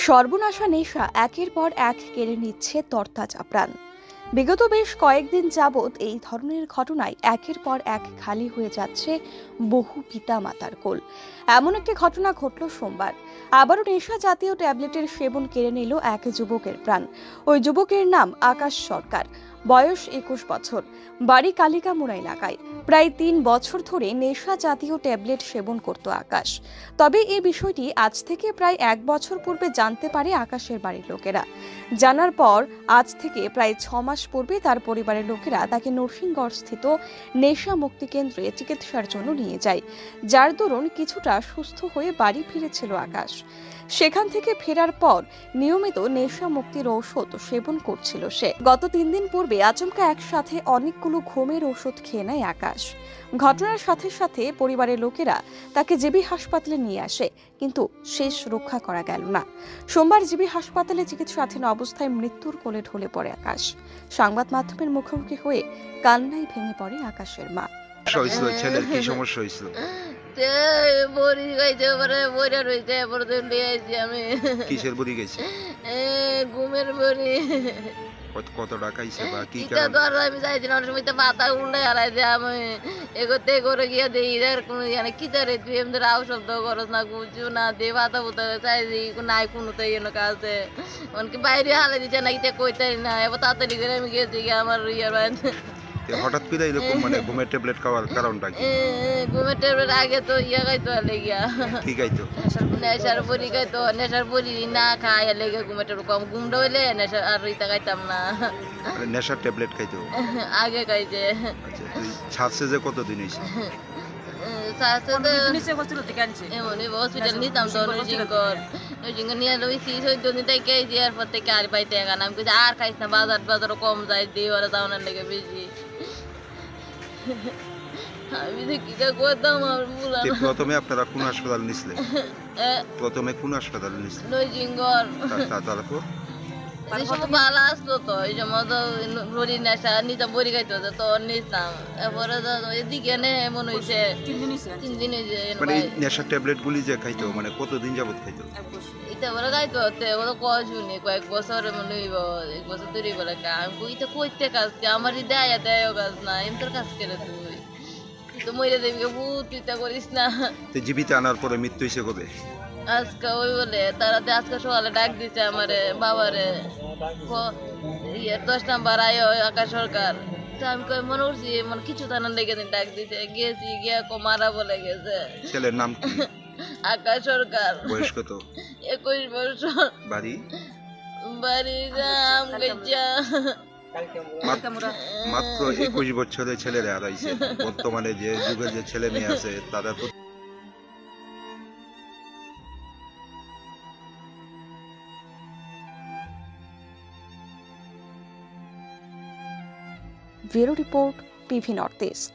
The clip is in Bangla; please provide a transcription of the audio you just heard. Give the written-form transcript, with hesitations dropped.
সর্বনাশা নেশা একের পর এক কেড়ে নিচ্ছে তরতাজা প্রাণ। বিগত বেশ কয়েকদিন যাবৎ এই ধরনের ঘটনায় একের পর এক খালি হয়ে যাচ্ছে বহু পিতা মাতার কোল। এমন একটি ঘটনা ঘটল সোমবার। আবারও নেশা জাতীয় ট্যাবলেটের সেবন কেড়ে নিল এক যুবকের প্রাণ। ওই যুবকের নাম আকাশ সরকার, বয়স 21 বছর, বাড়ি কালিকামুড়া এলাকায়। প্রায় 3 বছর ধরে নেশা জাতীয় ট্যাবলেট সেবন করত আকাশ। তবে এই বিষয়টি আজ থেকে প্রায় 1 বছর পূর্বে জানতে পারে আকাশের বাড়ির লোকেরা। জানার পর আজ থেকে প্রায় 6 মাস পূর্বে তার পরিবারের লোকেরা তাকে নরসিংগড় স্থিত নেশা মুক্তি কেন্দ্রে চিকিৎসার জন্য নিয়ে যায়, যার দরুন কিছুটা সুস্থ হয়ে বাড়ি ফিরেছিল আকাশ। সেখান থেকে ফেরার পর নিয়মিত নেশা মুক্তির ঔষধ সেবন করছিল সে। গত 3 দিন পূর্বে আচমকা একসাথে অনেকগুলো ঘুমের ওষুধ খেয়ে নেয় আকাশ। ঘটনার সাথে সাথে পরিবারের লোকেরা তাকে জিবি হাসপাতালে নিয়ে আসে, কিন্তু শেষ রক্ষা করা গেল না। সোমবার জিবি হাসপাতালে চিকিৎসাধীন অবস্থায় মৃত্যুর কোলে ঢলে পড়ে আকাশ। সংবাদ মাধ্যমের মুখোমুখি হয়ে কান্নায় ভেঙে পড়ে আকাশের মা। ছেলের কি সমস্যা হয়েছিল? বড়ি খাইতে পারে, বইরা রইতে পরে লিয়ে আইছি আমি। কিসের বড়ি খাইছে? ঘুমের বড়ি। কত টাকা খাইছে বা কি ইটা তো আর আমি চাইছি না, অনেক সময় তো মাথা উল্টে হারাই দিয়ে আমি এগোতে করে গিয়ে দিই ইধার কোনো জানে কি তারে তুই এমনি রাও শব্দ করস না, গুজু না দিয়ে মাথা বুতা চাইছি নাই কোনো তো ইয়ে কাছে অনেকে বাইরে হালে দিচ্ছে না, ইটা কইতারি না। এবার তাড়াতাড়ি করে আমি গেছি গিয়ে আমার ইয়ার বাইরে। হঠাৎ করে এরকম মানে ঘুমের ট্যাবলেট খাওয়ার কারণটা কি? ঘুমের ট্যাবলেট আগে তো ইয়া খাইতো লেগিয়া, কি খাইতো? নেশার বড়ি খাইতো। নেশার বড়ি না খাই লেগে ঘুমের ট্যাবলেট কম ঘুমটা হইলে নেশা আর ইটা খাইতাম না। মানে নেশার ট্যাবলেট খাইতো আগে খাইছে। আচ্ছা, তুই ছাড়ছে যে কতদিন হইছে? হসপিটাল নিতাম তো নরসিংগড় নিয়ে রয়েছি 14 দিন থেকে এরপর থেকে আর পাইতে এখানে আমি কইছি আর খাইস না, বাজারও কম যায় দিয়ে ওরা যাওয়ার লেগে বেশি। আমি যে কি করতাম আমার মুলা। প্রথমে আপনারা কোন হাসপাতাল নিছিলেন? প্রথমে কোন হাসপাতাল নিছিলেন? নরসিংগড়। তারপর এই সময় ভালো আসতো তো, এই সময় তো বড়ি নেশা নিতাম, বড়ি খাইতে হতো তো নিতাম। এরপরে এদিকে নে এমন হয়েছে 3 দিন হয়েছে। মানে এই নেশার ট্যাবলেট গুলি যে খাইতো মানে কতদিন যাবত খাইতো? এটা বলে খাইতে হতে ওরা কয় শুনি কয়েক বছর মনে হইব, 1 বছর ধরে বলে আমি কইতে কইতে কাজ আমার দেয় কাজ না, এমন কাজ করে তুই তো মরে দেবি ভূত তুই করিস না। জীবিত আনার পরে মৃত্যু হয়েছে কবে? আজকে ওই বলে তারাতে আজকে সকালে ডাক দিচ্ছে আমারে বাবারে 10 নাম্বার আয় আকাশ সরকার। তো আমি কই মনে করছি মানে কিছু থানার লেগে ডাক দিতে গেছি, গিয়া মারা বলে গেছে। ছেলের নাম কি? আকাশ সরকার। বয়স কত? 21 বছর। বাড়ি? বাড়ি যাম গেছা। মাত্র 21 বছরের ছেলেরা হারাইছে। বর্তমানে যে যুগের যে ছেলে মেয়ে আছে তাদের bureau report, PV north east.